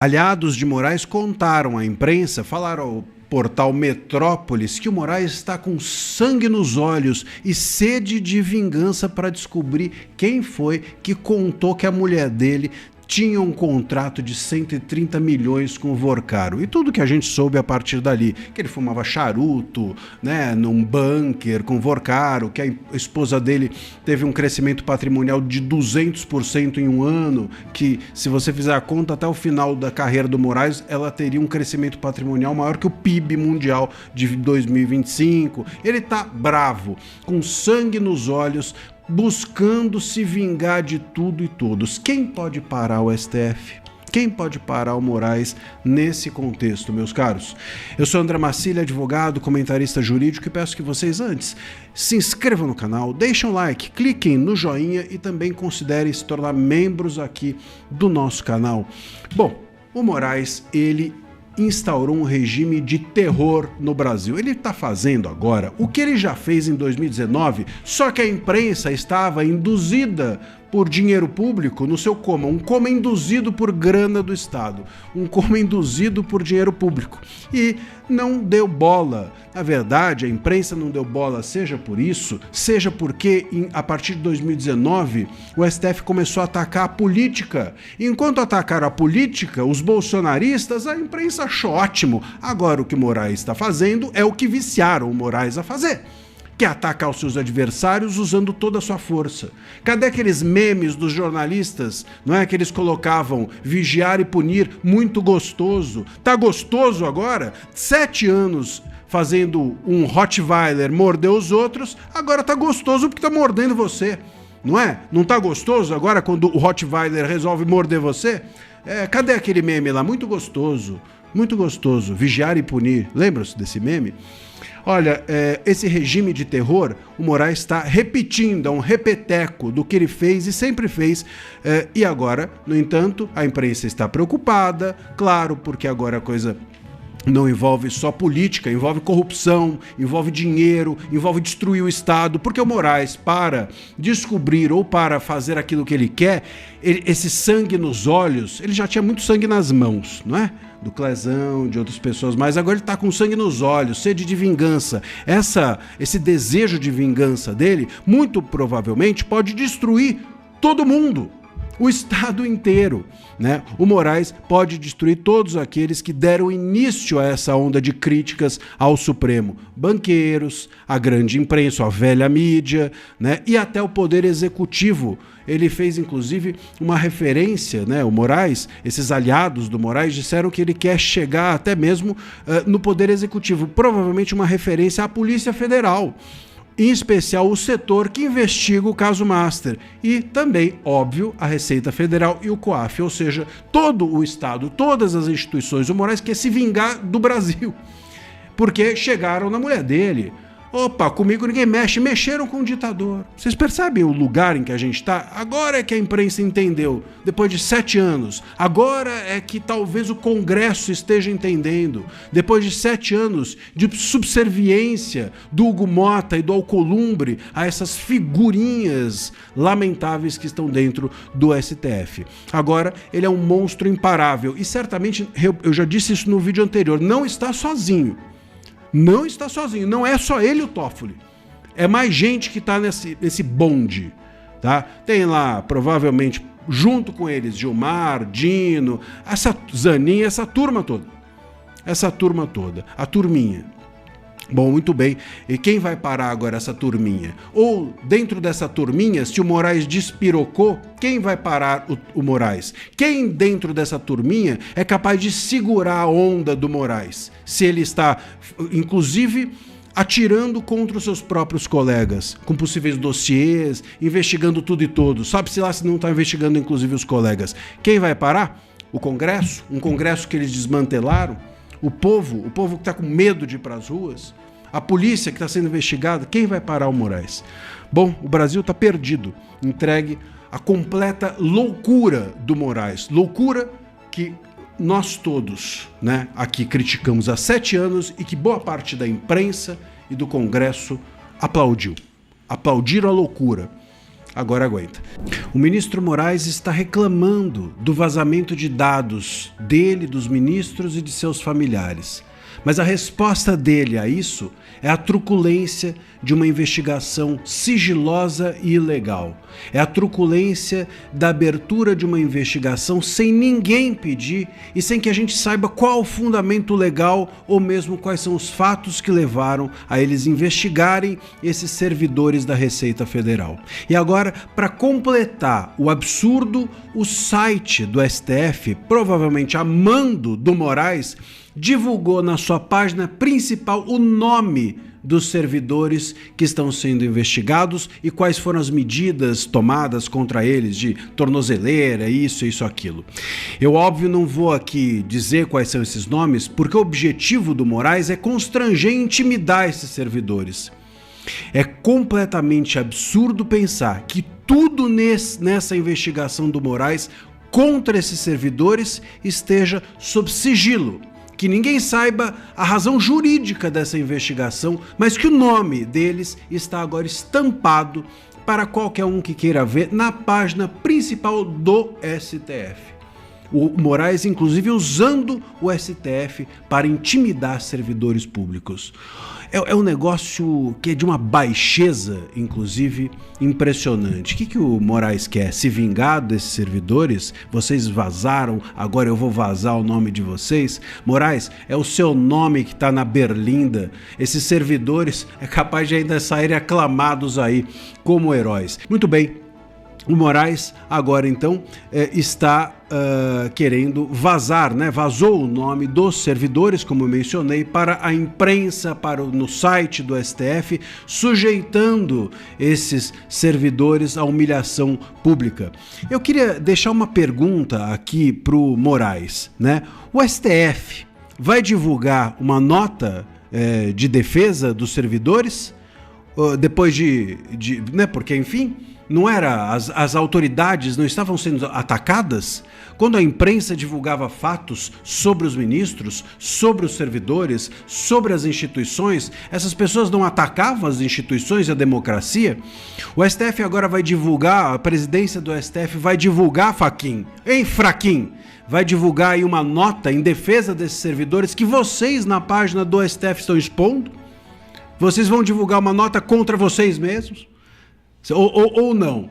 Aliados de Moraes contaram à imprensa, falaram ao portal Metrópolis, que o Moraes está com sangue nos olhos e sede de vingança para descobrir quem foi que contou que a mulher dele tinha um contrato de 130 milhões com o Vorcaro. E tudo que a gente soube a partir dali, que ele fumava charuto, né, num bunker com o Vorcaro, que a esposa dele teve um crescimento patrimonial de 200% em um ano, que se você fizer a conta até o final da carreira do Moraes, ela teria um crescimento patrimonial maior que o PIB mundial de 2025. Ele tá bravo, com sangue nos olhos, buscando se vingar de tudo e todos. Quem pode parar o STF? Quem pode parar o Moraes nesse contexto, meus caros? Eu sou André Marcília, advogado, comentarista jurídico, e peço que vocês antes se inscrevam no canal, deixem um like, cliquem no joinha e também considerem se tornar membros aqui do nosso canal. Bom, o Moraes, ele instaurou um regime de terror no Brasil. Ele está fazendo agora o que ele já fez em 2019, só que a imprensa estava induzida por dinheiro público no seu coma, um coma induzido por grana do Estado, um coma induzido por dinheiro público, e não deu bola. Na verdade, a imprensa não deu bola, seja por isso, seja porque a partir de 2019 o STF começou a atacar a política. Enquanto atacaram a política, os bolsonaristas, a imprensa achou ótimo. Agora o que Moraes está fazendo é o que viciaram o Moraes a fazer, que é atacar os seus adversários usando toda a sua força. Cadê aqueles memes dos jornalistas, não é, que eles colocavam vigiar e punir, muito gostoso? Tá gostoso agora? 7 anos fazendo um Rottweiler morder os outros, agora tá gostoso porque tá mordendo você, não é? Não tá gostoso agora quando o Rottweiler resolve morder você? Cadê aquele meme lá? Muito gostoso, vigiar e punir. Lembram-se desse meme? Olha, esse regime de terror, o Moraes está repetindo, é um repeteco do que ele fez e sempre fez. E agora, no entanto, a imprensa está preocupada, claro, porque agora a coisa não envolve só política, envolve corrupção, envolve dinheiro, envolve destruir o Estado, porque o Moraes, para descobrir ou para fazer aquilo que ele quer, esse sangue nos olhos, ele já tinha muito sangue nas mãos, não é? Do Clezão, de outras pessoas, mas agora ele está com sangue nos olhos, sede de vingança. Esse desejo de vingança dele, muito provavelmente, pode destruir todo mundo, o Estado inteiro, né? O Moraes pode destruir todos aqueles que deram início a essa onda de críticas ao Supremo. Banqueiros, a grande imprensa, a velha mídia, né? E até o Poder Executivo. Ele fez, inclusive, uma referência, né? O Moraes, esses aliados do Moraes disseram que ele quer chegar até mesmo no Poder Executivo. Provavelmente uma referência à Polícia Federal, em especial o setor que investiga o caso Master, e também, óbvio, a Receita Federal e o COAF, ou seja, todo o Estado, todas as instituições. O Moraes quer se vingar do Brasil, porque chegaram na mulher dele. Opa, comigo ninguém mexe, mexeram com o ditador. Vocês percebem o lugar em que a gente está? Agora é que a imprensa entendeu, depois de 7 anos. Agora é que talvez o Congresso esteja entendendo, depois de 7 anos de subserviência do Hugo Mota e do Alcolumbre a essas figurinhas lamentáveis que estão dentro do STF. Agora ele é um monstro imparável e certamente, eu já disse isso no vídeo anterior, não está sozinho. Não está sozinho, não é só ele o Toffoli, é mais gente que está nesse bonde, tá? Tem lá, provavelmente, junto com eles, Gilmar, Dino, essa Zanin, essa turma toda, a turminha. Bom, muito bem. E quem vai parar agora essa turminha? Ou dentro dessa turminha, se o Moraes despirocou, quem vai parar o Moraes? Quem dentro dessa turminha é capaz de segurar a onda do Moraes? Se ele está, inclusive, atirando contra os seus próprios colegas, com possíveis dossiês, investigando tudo e todos. Sabe-se lá se não está investigando, inclusive, os colegas. Quem vai parar? O Congresso? Um Congresso que eles desmantelaram? O povo que está com medo de ir para as ruas, a polícia que está sendo investigada, quem vai parar o Moraes? Bom, o Brasil está perdido, entregue à completa loucura do Moraes, loucura que nós todos, né, aqui criticamos há 7 anos e que boa parte da imprensa e do Congresso aplaudiram a loucura. Agora aguenta. O ministro Moraes está reclamando do vazamento de dados dele, dos ministros e de seus familiares. Mas a resposta dele a isso é a truculência de uma investigação sigilosa e ilegal. É a truculência da abertura de uma investigação sem ninguém pedir e sem que a gente saiba qual o fundamento legal ou mesmo quais são os fatos que levaram a eles investigarem esses servidores da Receita Federal. E agora, para completar o absurdo, o site do STF, provavelmente a mando do Moraes, divulgou na sua página principal o nome dos servidores que estão sendo investigados e quais foram as medidas tomadas contra eles de tornozeleira, isso, aquilo. Eu, óbvio, não vou aqui dizer quais são esses nomes, porque o objetivo do Moraes é constranger e intimidar esses servidores. É completamente absurdo pensar que tudo nessa investigação do Moraes contra esses servidores esteja sob sigilo. Que ninguém saiba a razão jurídica dessa investigação, mas que o nome deles está agora estampado para qualquer um que queira ver na página principal do STF. O Moraes, inclusive, usando o STF para intimidar servidores públicos. É um negócio que é de uma baixeza, inclusive, impressionante. O que o Moraes quer? Se vingar desses servidores? Vocês vazaram, agora eu vou vazar o nome de vocês? Moraes, é o seu nome que está na berlinda. Esses servidores é capaz de ainda saírem aclamados aí como heróis. Muito bem. O Moraes agora então está querendo vazar, né? Vazou o nome dos servidores, como eu mencionei, para a imprensa, no site do STF, sujeitando esses servidores à humilhação pública. Eu queria deixar uma pergunta aqui para o Moraes, né? O STF vai divulgar uma nota de defesa dos servidores depois né? Porque, enfim, não era, as autoridades não estavam sendo atacadas? Quando a imprensa divulgava fatos sobre os ministros, sobre os servidores, sobre as instituições, essas pessoas não atacavam as instituições e a democracia? O STF agora vai divulgar, a presidência do STF vai divulgar, Fachin, hein, Fraquim? Vai divulgar aí uma nota em defesa desses servidores que vocês na página do STF estão expondo? Vocês vão divulgar uma nota contra vocês mesmos? Ou não?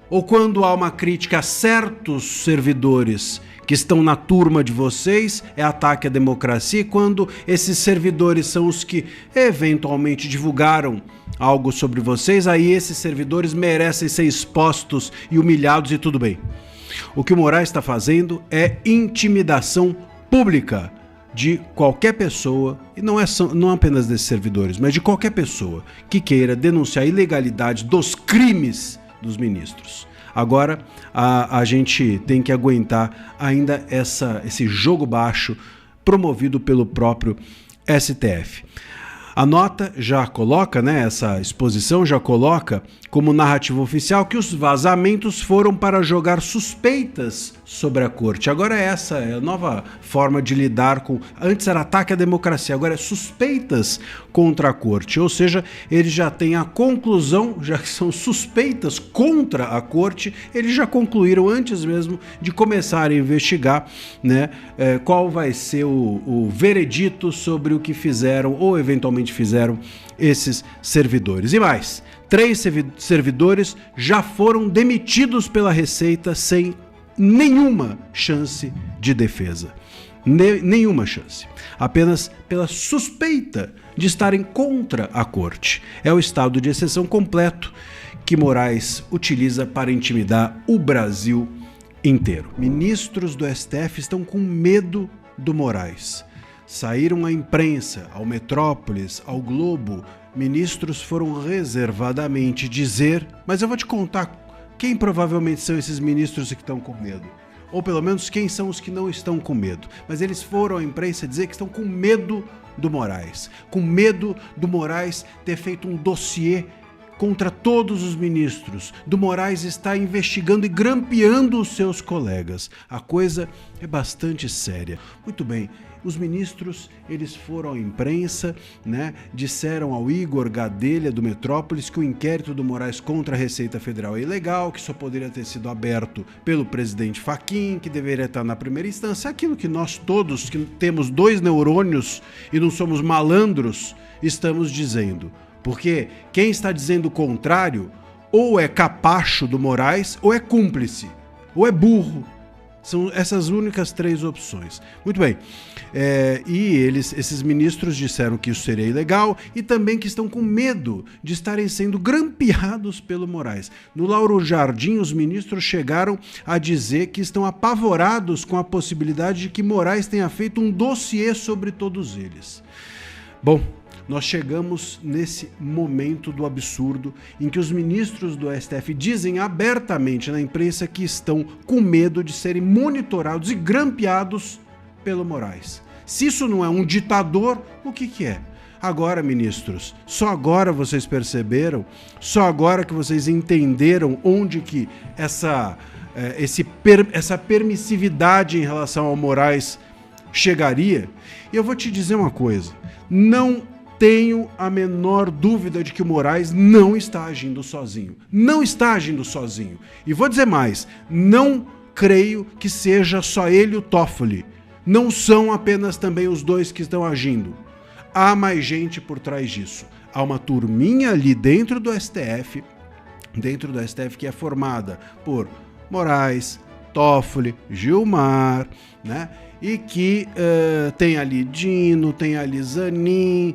Ou quando há uma crítica a certos servidores que estão na turma de vocês, é ataque à democracia, e quando esses servidores são os que eventualmente divulgaram algo sobre vocês, aí esses servidores merecem ser expostos e humilhados e tudo bem. O que o Moraes está fazendo é intimidação pública de qualquer pessoa, e não apenas desses servidores, mas de qualquer pessoa que queira denunciar a ilegalidade dos crimes dos ministros. Agora, a gente tem que aguentar ainda esse jogo baixo promovido pelo próprio STF. A nota já coloca, né, essa exposição já coloca como narrativa oficial que os vazamentos foram para jogar suspeitas sobre a corte. Agora essa é a nova forma de lidar com... Antes era ataque à democracia, agora é suspeitas contra a corte. Ou seja, eles já têm a conclusão, já que são suspeitas contra a corte, eles já concluíram antes mesmo de começar a investigar, né, qual vai ser o veredito sobre o que fizeram ou eventualmente fizeram esses servidores. E mais, 3 servidores já foram demitidos pela Receita sem nenhuma chance de defesa. Nenhuma chance. Apenas pela suspeita de estarem contra a corte. É o estado de exceção completo que Moraes utiliza para intimidar o Brasil inteiro. Ministros do STF estão com medo do Moraes. Saíram à imprensa, ao Metrópolis, ao Globo. Ministros foram reservadamente dizer, mas eu vou te contar quem provavelmente são esses ministros que estão com medo. Ou pelo menos quem são os que não estão com medo. Mas eles foram à imprensa dizer que estão com medo do Moraes. Com medo do Moraes ter feito um dossiê contra todos os ministros. Do Moraes está investigando e grampeando os seus colegas. A coisa é bastante séria. Muito bem. Os ministros, eles foram à imprensa, né, disseram ao Igor Gadelha do Metrópolis que o inquérito do Moraes contra a Receita Federal é ilegal, que só poderia ter sido aberto pelo presidente Fachin, que deveria estar na primeira instância. Aquilo que nós todos, que temos 2 neurônios e não somos malandros, estamos dizendo. Porque quem está dizendo o contrário, ou é capacho do Moraes, ou é cúmplice, ou é burro. São essas únicas 3 opções. Muito bem. E esses ministros disseram que isso seria ilegal e também que estão com medo de estarem sendo grampeados pelo Moraes. No Lauro Jardim, os ministros chegaram a dizer que estão apavorados com a possibilidade de que Moraes tenha feito um dossiê sobre todos eles. Bom, nós chegamos nesse momento do absurdo em que os ministros do STF dizem abertamente na imprensa que estão com medo de serem monitorados e grampeados pelo Moraes. Se isso não é um ditador, o que é? Agora, ministros, só agora vocês perceberam, só agora que vocês entenderam onde que essa permissividade em relação ao Moraes chegaria? E eu vou te dizer uma coisa, não tenho a menor dúvida de que o Moraes não está agindo sozinho. Não está agindo sozinho. E vou dizer mais, não creio que seja só ele e o Toffoli. Não são apenas também os 2 que estão agindo. Há mais gente por trás disso. Há uma turminha ali dentro do STF que é formada por Moraes, Toffoli, Gilmar, né? E que tem ali Dino, tem ali Zanin,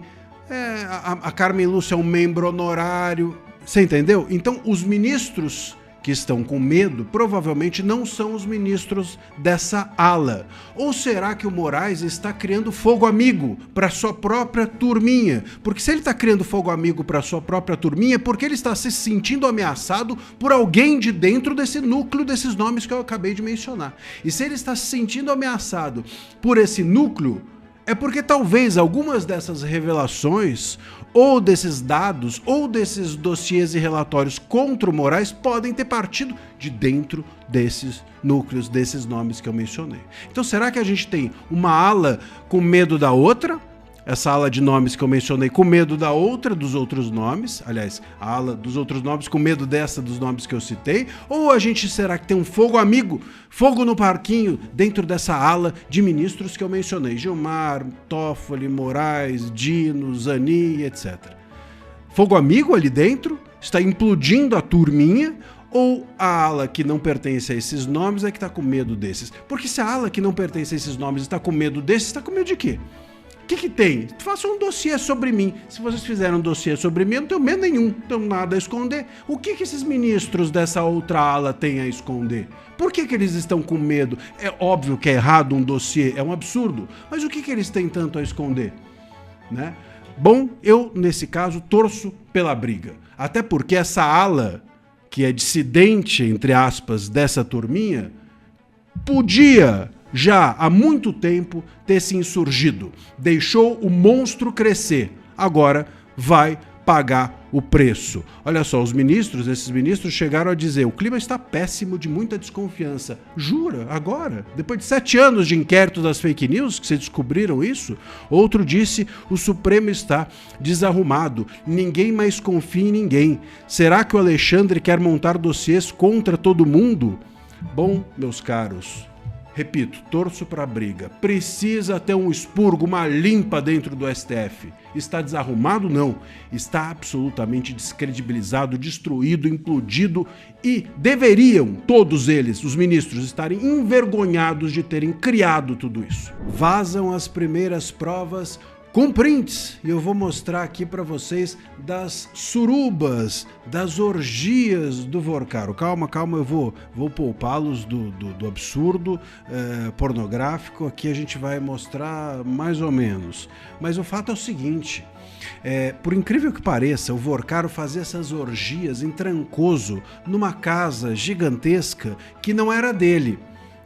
a Carmen Lúcia é um membro honorário, você entendeu? Então os ministros que estão com medo provavelmente não são os ministros dessa ala. Ou será que o Moraes está criando fogo amigo para sua própria turminha? Porque se ele está criando fogo amigo para sua própria turminha, é porque ele está se sentindo ameaçado por alguém de dentro desse núcleo desses nomes que eu acabei de mencionar. E se ele está se sentindo ameaçado por esse núcleo, é porque talvez algumas dessas revelações, ou desses dados, ou desses dossiês e relatórios contra o Moraes podem ter partido de dentro desses núcleos, desses nomes que eu mencionei. Então será que a gente tem uma ala com medo da outra? Essa ala de nomes que eu mencionei com medo da outra, dos outros nomes, aliás, a ala dos outros nomes com medo dessa dos nomes que eu citei, ou a gente será que tem um fogo amigo, fogo no parquinho dentro dessa ala de ministros que eu mencionei, Gilmar, Toffoli, Moraes, Dino, Zanin, etc. Fogo amigo ali dentro, está implodindo a turminha, ou a ala que não pertence a esses nomes é que está com medo desses? Porque se a ala que não pertence a esses nomes está com medo desses, está com medo de quê? O que tem? Faça um dossiê sobre mim. Se vocês fizeram um dossiê sobre mim, eu não tenho medo nenhum, não tenho nada a esconder. O que esses ministros dessa outra ala têm a esconder? Por que eles estão com medo? É óbvio que é errado um dossiê, é um absurdo. Mas o que eles têm tanto a esconder? Né? Bom, eu, nesse caso, torço pela briga. Até porque essa ala, que é dissidente, entre aspas, dessa turminha, podia já há muito tempo ter se insurgido. Deixou o monstro crescer. Agora vai pagar o preço. Olha só, esses ministros chegaram a dizer: o clima está péssimo, de muita desconfiança. Jura? Agora? Depois de 7 anos de inquérito das fake news que vocês descobriram isso? Outro disse: o Supremo está desarrumado. Ninguém mais confia em ninguém. Será que o Alexandre quer montar dossiês contra todo mundo? Bom, meus caros, repito, torço para a briga. Precisa ter um expurgo, uma limpa dentro do STF. Está desarrumado? Não. Está absolutamente descredibilizado, destruído, implodido e deveriam, todos eles, os ministros, estarem envergonhados de terem criado tudo isso. Vazam as primeiras provas com prints, e eu vou mostrar aqui para vocês das surubas, das orgias do Vorcaro. Calma, eu vou poupá-los do absurdo pornográfico. Aqui a gente vai mostrar mais ou menos. Mas o fato é o seguinte, por incrível que pareça, o Vorcaro fazia essas orgias em Trancoso, numa casa gigantesca que não era dele.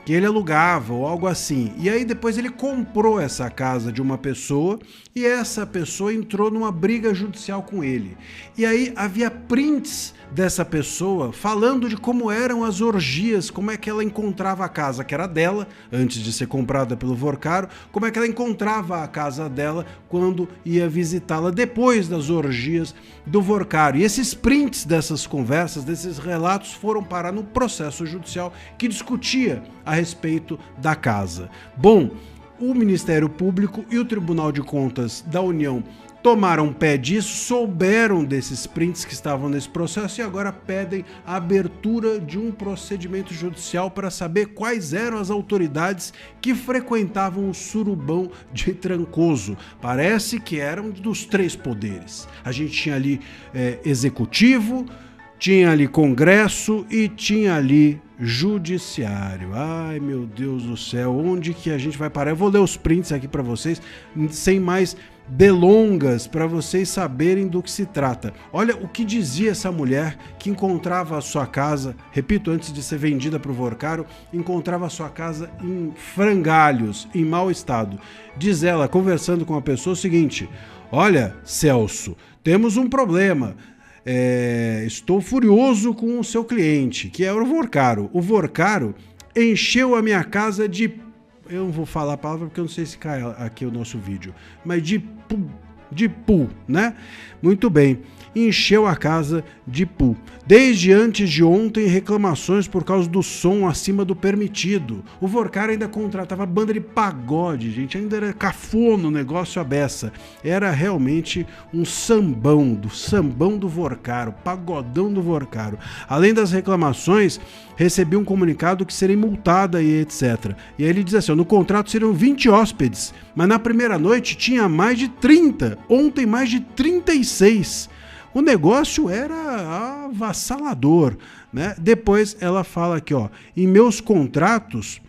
que ele alugava ou algo assim. E aí depois ele comprou essa casa de uma pessoa e essa pessoa entrou numa briga judicial com ele. E aí havia prints dessa pessoa falando de como eram as orgias, como é que ela encontrava a casa que era dela, antes de ser comprada pelo Vorcaro, como é que ela encontrava a casa dela quando ia visitá-la depois das orgias do Vorcaro. E esses prints dessas conversas, desses relatos, foram parar no processo judicial que discutia a respeito da casa. Bom, o Ministério Público e o Tribunal de Contas da União tomaram pé disso, souberam desses prints que estavam nesse processo e agora pedem a abertura de um procedimento judicial para saber quais eram as autoridades que frequentavam o surubão de Trancoso. Parece que eram dos 3 poderes. A gente tinha ali executivo, tinha ali Congresso e tinha ali Judiciário. Ai, meu Deus do céu, onde que a gente vai parar? Eu vou ler os prints aqui para vocês, sem mais delongas, para vocês saberem do que se trata. Olha o que dizia essa mulher que encontrava a sua casa, repito, antes de ser vendida para o Vorcaro, encontrava a sua casa em frangalhos, em mau estado. Diz ela, conversando com a pessoa, o seguinte: olha, Celso, temos um problema. Estou furioso com o seu cliente, que é o Vorcaro. O Vorcaro encheu a minha casa de... Eu não vou falar a palavra porque eu não sei se cai aqui o nosso vídeo, mas de pu, né? Muito bem. Encheu a casa de pu. Desde antes de ontem, reclamações por causa do som acima do permitido. O Vorcaro ainda contratava banda de pagode, gente. Ainda era cafona o negócio à beça. Era realmente um sambão do Vorcaro, pagodão do Vorcaro. Além das reclamações, recebi um comunicado que serei multada e etc. E aí ele diz assim, no contrato seriam 20 hóspedes, mas na primeira noite tinha mais de 30, ontem mais de 36. O negócio era avassalador, né? Depois ela fala aqui, ó, em meus contratos,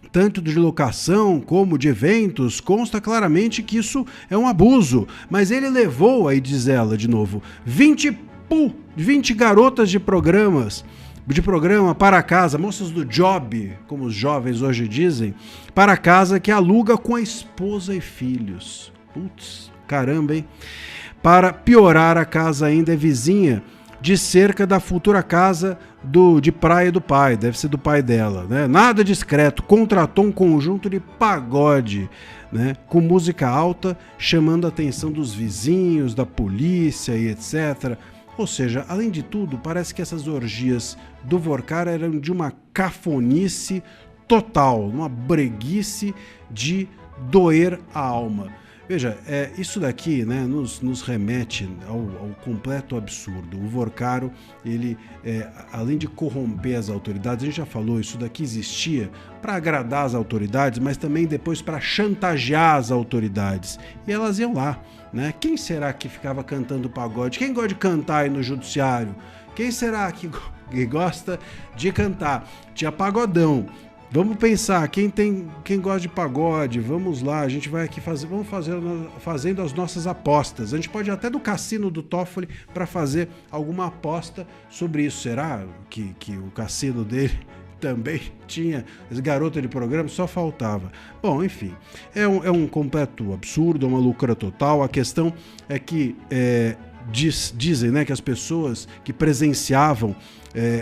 tanto de locação como de eventos, consta claramente que isso é um abuso, mas ele levou, aí diz ela de novo, 20 garotas de programa para casa, moças do job, como os jovens hoje dizem, para casa que aluga com a esposa e filhos. Putz, caramba, hein? Para piorar, a casa ainda é vizinha de cerca da futura casa de praia do pai, deve ser do pai dela, né? Nada discreto, contratou um conjunto de pagode, né? Com música alta, chamando a atenção dos vizinhos, da polícia e etc. Ou seja, além de tudo, parece que essas orgias do Vorcaro eram de uma cafonice total, uma breguice de doer a alma. Veja, isso daqui, né, nos remete ao completo absurdo. O Vorcaro, ele, além de corromper as autoridades, a gente já falou, isso daqui existia para agradar as autoridades, mas também depois para chantagear as autoridades. E elas iam lá, né? Quem será que ficava cantando pagode? Quem gosta de cantar aí no judiciário? Quem será que gosta de cantar? Tinha pagodão. Vamos pensar, quem gosta de pagode, vamos lá, a gente vai aqui fazendo as nossas apostas. A gente pode ir até do cassino do Toffoli para fazer alguma aposta sobre isso. Será que o cassino dele também tinha esse garoto de programa? Só faltava. Bom, enfim, é um completo absurdo, é uma loucura total. A questão é que dizem, né, que as pessoas que presenciavam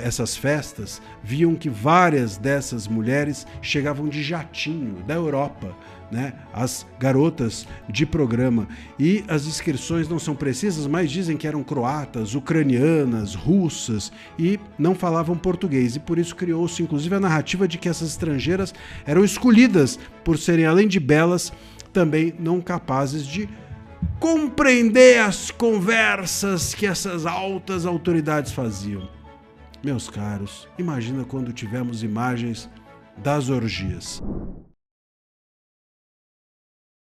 essas festas viam que várias dessas mulheres chegavam de jatinho da Europa, né, as garotas de programa, e as descrições não são precisas, mas dizem que eram croatas, ucranianas, russas e não falavam português, e por isso criou-se inclusive a narrativa de que essas estrangeiras eram escolhidas por serem, além de belas, também não capazes de compreender as conversas que essas altas autoridades faziam. Meus caros, imagina quando tivermos imagens das orgias.